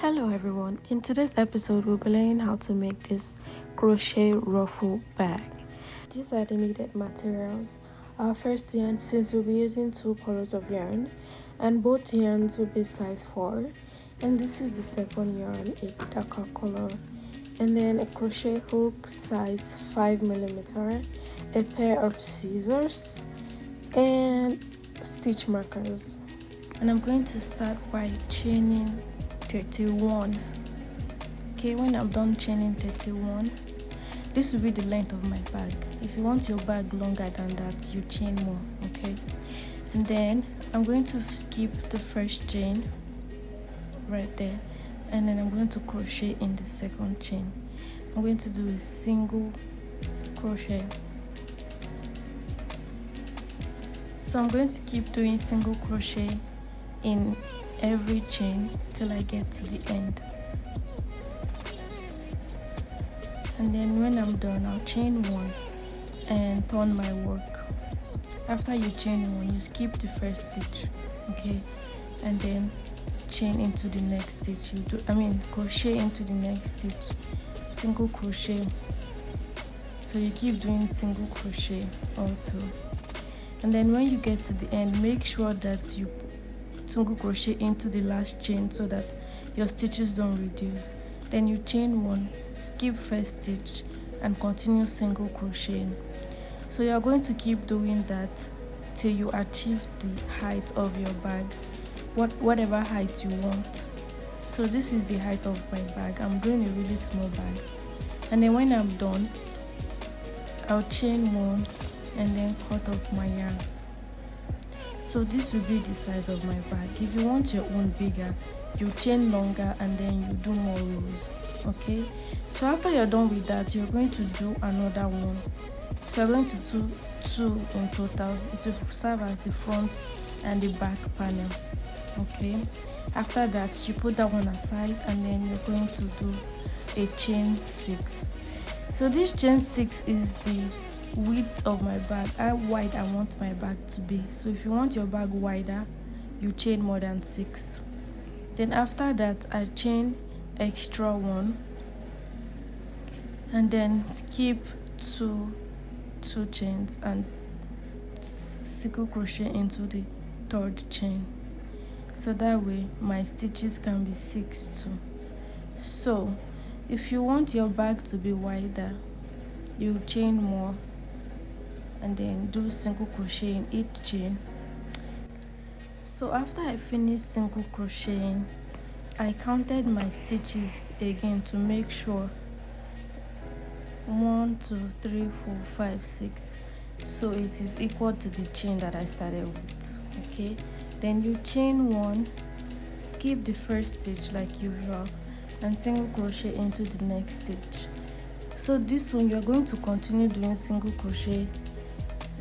Hello everyone, in today's episode we'll be learning how to make this crochet ruffle bag. These are the needed materials. Our first yarn, since we'll be using two colors of yarn, and both yarns will be size 4, and this is the second yarn, a darker color, and then a crochet hook size 5mm, a pair of scissors, and stitch markers. And I'm going to start by chaining 31. Okay, when I'm done chaining 31, this will be the length of my bag. If you want your bag longer than that, you chain more. Okay, and then I'm going to skip the first chain right there, and then I'm going to crochet in the second chain. I'm going to do a single crochet. So I'm going to keep doing single crochet in every chain till I get to the end, and then when I'm done, I'll chain one and turn my work. After you chain one, you skip the first stitch, okay, and then chain into the next stitch. Crochet into the next stitch, single crochet. So you keep doing single crochet all through, and then when you get to the end, make sure that you single crochet into the last chain so that your stitches don't reduce. Then you chain one, skip first stitch, and continue single crocheting. So you are going to keep doing that till you achieve the height of your bag, whatever height you want. So this is the height of my bag. I'm doing a really small bag, and then when I'm done, I'll chain one and then cut off my yarn. So this will be the size of my bag. If you want your own bigger, you chain longer and then you do more rows. Okay, so after you're done with that, you're going to do another one. So you're going to do two in total. It will serve as the front and the back panel. Okay, after that, you put that one aside, and then you're going to do a chain 6. So this chain 6 is the width of my bag, how wide I want my bag to be. So if you want your bag wider, you chain more than 6. Then after that, I chain extra one and then skip two chains and single crochet into the third chain, so that way my stitches can be 6 too. So if you want your bag to be wider, you chain more and then do single crochet in each chain. So after I finished single crocheting, I counted my stitches again to make sure 1 2 3 4 5 6, so it is equal to the chain that I started with. Okay, then you chain one, skip the first stitch like usual, and single crochet into the next stitch. So this one, you're going to continue doing single crochet,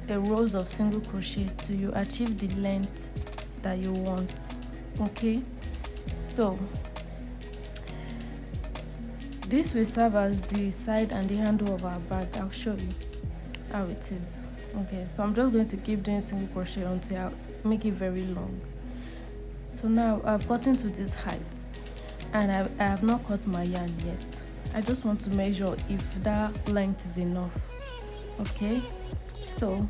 rows of single crochet, till you achieve the length that you want. Okay, so this will serve as the side and the handle of our bag. I'll show you how it is. Okay, so I'm just going to keep doing single crochet until I make it very long. So now I've gotten to this height, and I have not cut my yarn yet. I just want to measure if that length is enough. Okay, so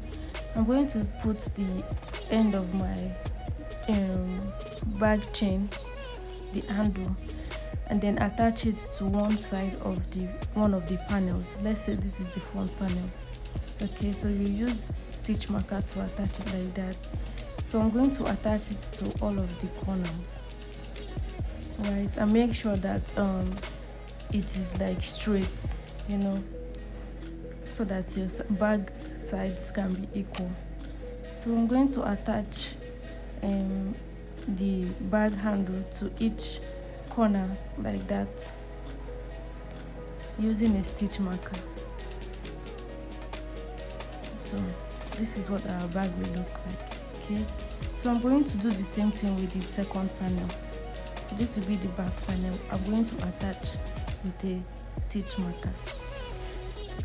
I'm going to put the end of my bag chain, the handle, and then attach it to one side of one of the panels. Let's say this is the front panel. Okay, so you use stitch marker to attach it like that. So I'm going to attach it to all of the corners, right, and make sure that it is like straight, so that your bag sides can be equal. So I'm going to attach the bag handle to each corner like that using a stitch marker. So this is what our bag will look like. Okay, so I'm going to do the same thing with the second panel. So this will be the back panel. I'm going to attach with a stitch marker.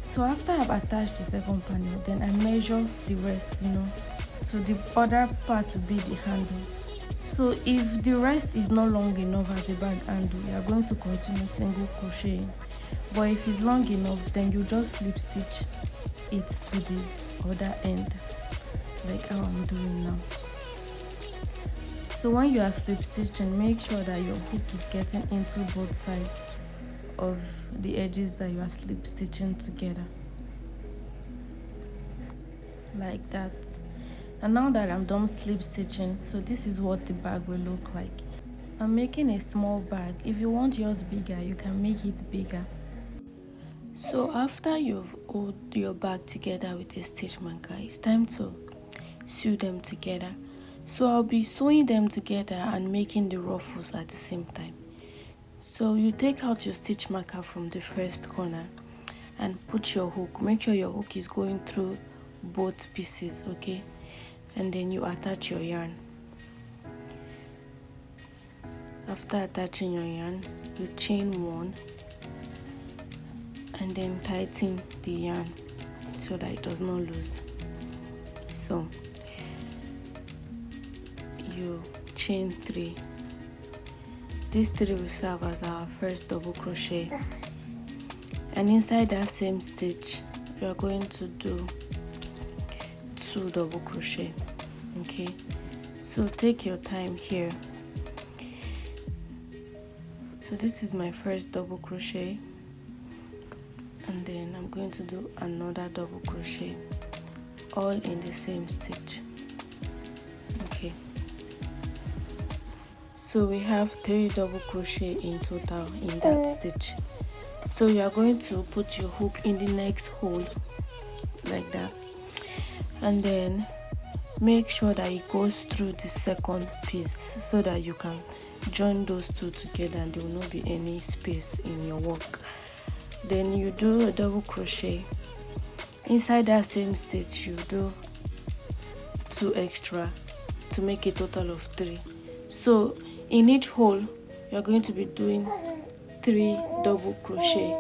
So after I've attached the second panel, then I measure the rest, so the other part will be the handle. So if the rest is not long enough at the bag handle, you are going to continue single crocheting. But if it's long enough, then you just slip stitch it to the other end, like how I'm doing now. So when you are slip stitching, make sure that your hook is getting into both sides of the edges that you are slip stitching together, like that. And now that I'm done slip stitching, so this is what the bag will look like. I'm making a small bag. If you want yours bigger, you can make it bigger. So after you've held your bag together with a stitch marker, it's time to sew them together. So I'll be sewing them together and making the ruffles at the same time. So you take out your stitch marker from the first corner and put your hook. Make sure your hook is going through both pieces, okay? And then you attach your yarn. After attaching your yarn, you chain one and then tighten the yarn so that it does not lose. So you chain 3. These 3 will serve as our first double crochet, and inside that same stitch you are going to do 2 double crochet. Okay, so take your time here. So this is my first double crochet, and then I'm going to do another double crochet, all in the same stitch. Okay, so we have 3 double crochet in total in that stitch. So you are going to put your hook in the next hole like that, and then make sure that it goes through the second piece so that you can join those 2 together and there will not be any space in your work. Then you do a double crochet. Inside that same stitch you do 2 extra to make a total of 3. So in each hole you're going to be doing 3 double crochet.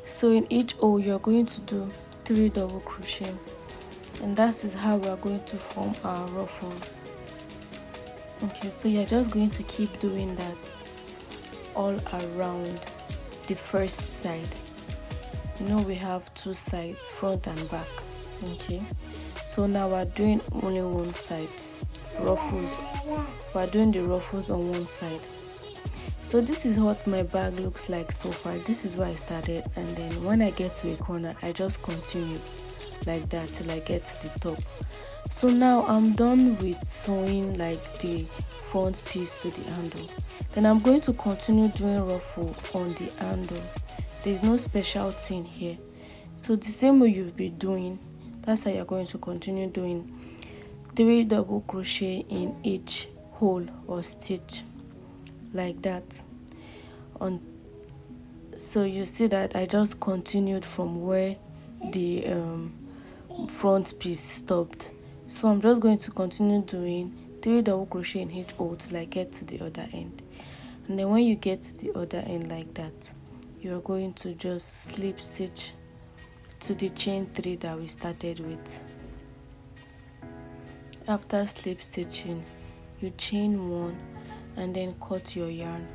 So in each hole you're going to do 3 double crochet, and that is how we are going to form our ruffles. Okay, so you're just going to keep doing that all around the first side. You know we have 2 sides, front and back. Okay, so now we're doing only one side, ruffles. We're doing the ruffles on one side. So this is what my bag looks like so far. This is where I started, and then when I get to a corner I just continue like that till I get to the top. So now I'm done with sewing like the front piece to the handle. Then I'm going to continue doing ruffle on the handle. There's no special thing here. So the same way you've been doing, that's how you're going to continue doing 3 double crochet in each hole or stitch like that. So you see that I just continued from where the front piece stopped. So I'm just going to continue doing 3 double crochet in each hole till I get to the other end. And then when you get to the other end like that, you're going to just slip stitch to the chain 3 that we started with. After slip stitching, you chain 1 and then cut your yarn.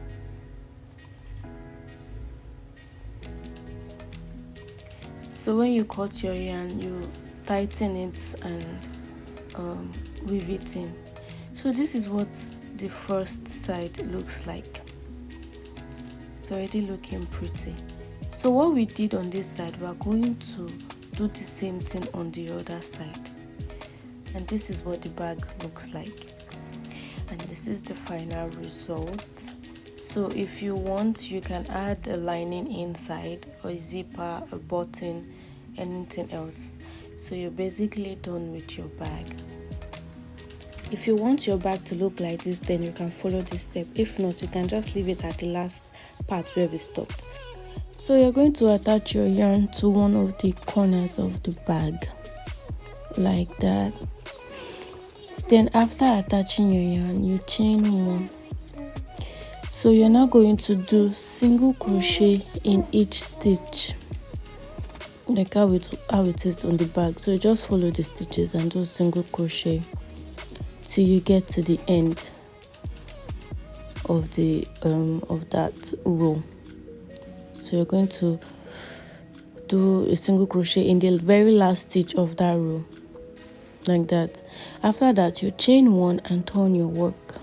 So when you cut your yarn, you tighten it and weave it in. So this is what the first side looks like. It's already looking pretty. So what we did on this side, we are going to do the same thing on the other side, and this is what the bag looks like, and this is the final result. So if you want, you can add a lining inside, or a zipper, a button, anything else. So you're basically done with your bag. If you want your bag to look like this, then you can follow this step. If not, you can just leave it at the last part where we stopped. So you're going to attach your yarn to one of the corners of the bag like that. Then after attaching your yarn, you chain 1. So you're now going to do single crochet in each stitch like how it is on the back. So you just follow the stitches and do single crochet till you get to the end of the of that row. So you're going to do a single crochet in the very last stitch of that row, like that. After that, you chain one and turn your work.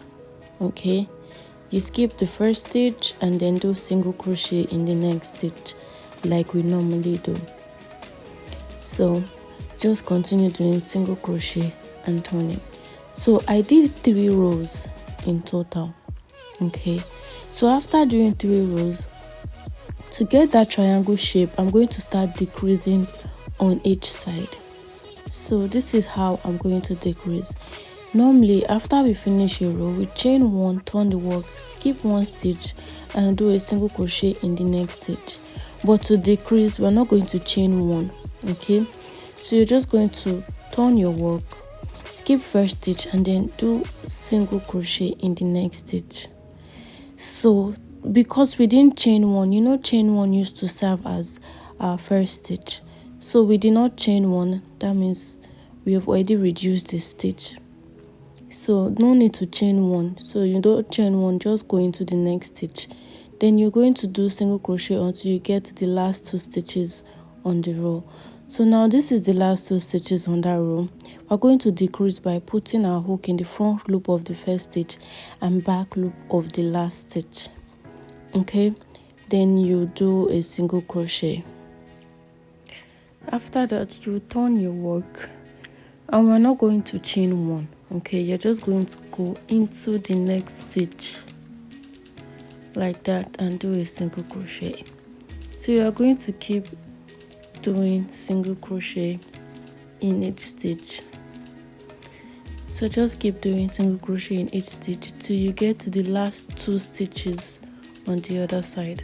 Okay, you skip the first stitch and then do single crochet in the next stitch like we normally do. So just continue doing single crochet and turning. So I did 3 rows in total. Okay, so after doing 3 rows, to get that triangle shape, I'm going to start decreasing on each side. So this is how I'm going to decrease. Normally, after we finish a row, we chain one, turn the work, skip one stitch and do a single crochet in the next stitch. But to decrease, we're not going to chain one. Okay, so you're just going to turn your work, skip first stitch and then do single crochet in the next stitch. So because we didn't chain one, you know, chain one used to serve as our first stitch, so we did not chain one. That means we have already reduced the stitch, so no need to chain one. So you don't chain one, just go into the next stitch, then you're going to do single crochet until you get to the last 2 stitches on the row. So now this is the last 2 stitches on that row. We're going to decrease by putting our hook in the front loop of the first stitch and back loop of the last stitch. Okay, then you do a single crochet. After that, you turn your work and we're not going to chain one. Okay, you're just going to go into the next stitch like that and do a single crochet. So you are going to keep doing single crochet in each stitch. So just keep doing single crochet in each stitch till you get to the last 2 stitches on the other side,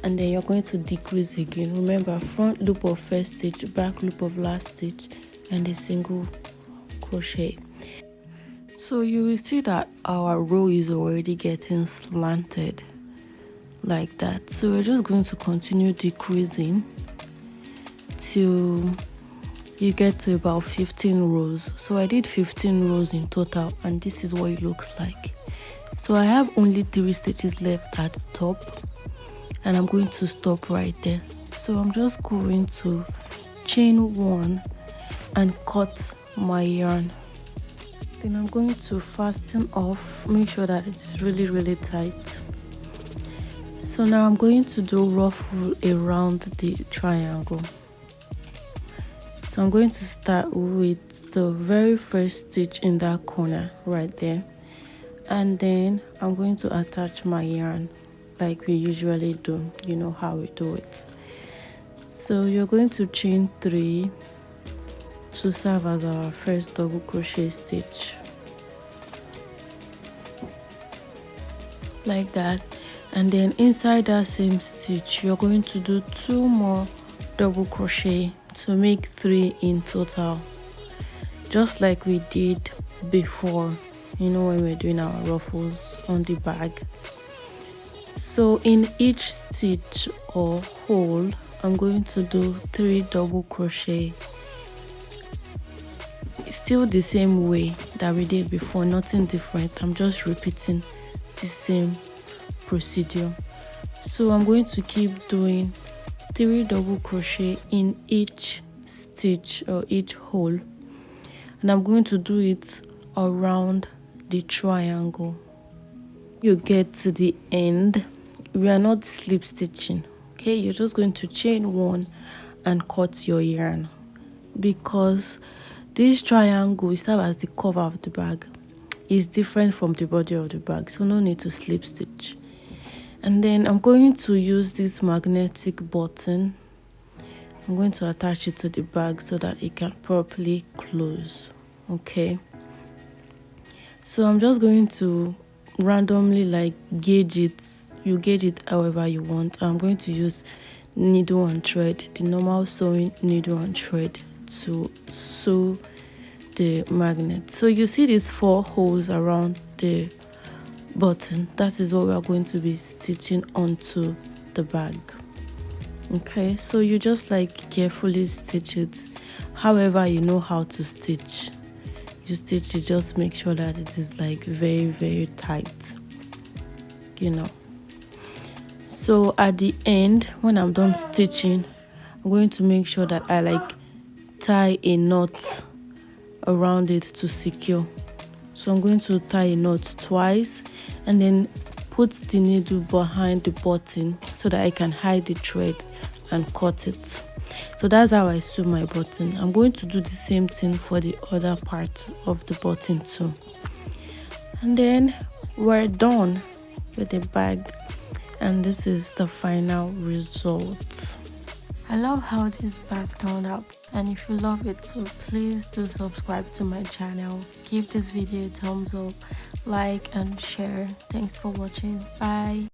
and then you're going to decrease again. Remember, front loop of first stitch, back loop of last stitch and a single crochet. So you will see that our row is already getting slanted like that. So we're just going to continue decreasing till you get to about 15 rows. So I did 15 rows in total and this is what it looks like. So I have only 3 stitches left at the top and I'm going to stop right there. So I'm just going to chain one and cut my yarn. Then I'm going to fasten off, make sure that it's really tight. So now I'm going to do ruffle around the triangle. So I'm going to start with the very first stitch in that corner right there, and then I'm going to attach my yarn like we usually do. You know how we do it. So you're going to chain 3 to serve as our first double crochet stitch like that, and then inside that same stitch you're going to do 2 more double crochet to make 3 in total, just like we did before, you know, when we're doing our ruffles on the bag. So in each stitch or hole I'm going to do 3 double crochet. It's still the same way that we did before, nothing different. I'm just repeating the same procedure. So I'm going to keep doing 3 double crochet in each stitch or each hole, and I'm going to do it around the triangle. You get to the end, we are not slip stitching. Okay, you're just going to chain 1 and cut your yarn, because this triangle will serve as the cover of the bag. Is different from the body of the bag, so no need to slip stitch. And then I'm going to use this magnetic button. I'm going to attach it to the bag so that it can properly close. Okay, so I'm just going to randomly like gauge it. You gauge it however you want. I'm going to use needle and thread, the normal sewing needle and thread, to sew the magnet. So you see these 4 holes around the button. That is what we are going to be stitching onto the bag. Okay, so you just like carefully stitch it however you know how to stitch. You stitch it, just make sure that it is like very tight, you know. So at the end, when I'm done stitching, I'm going to make sure that I like tie a knot around it to secure. So I'm going to tie a knot twice and then put the needle behind the button so that I can hide the thread and cut it. So that's how I sew my button. I'm going to do the same thing for the other part of the button too. And then we're done with the bag, and this is the final result. I love how this bag turned out, and if you love it, so please do subscribe to my channel. Give this video a thumbs up, like and share. Thanks for watching. Bye.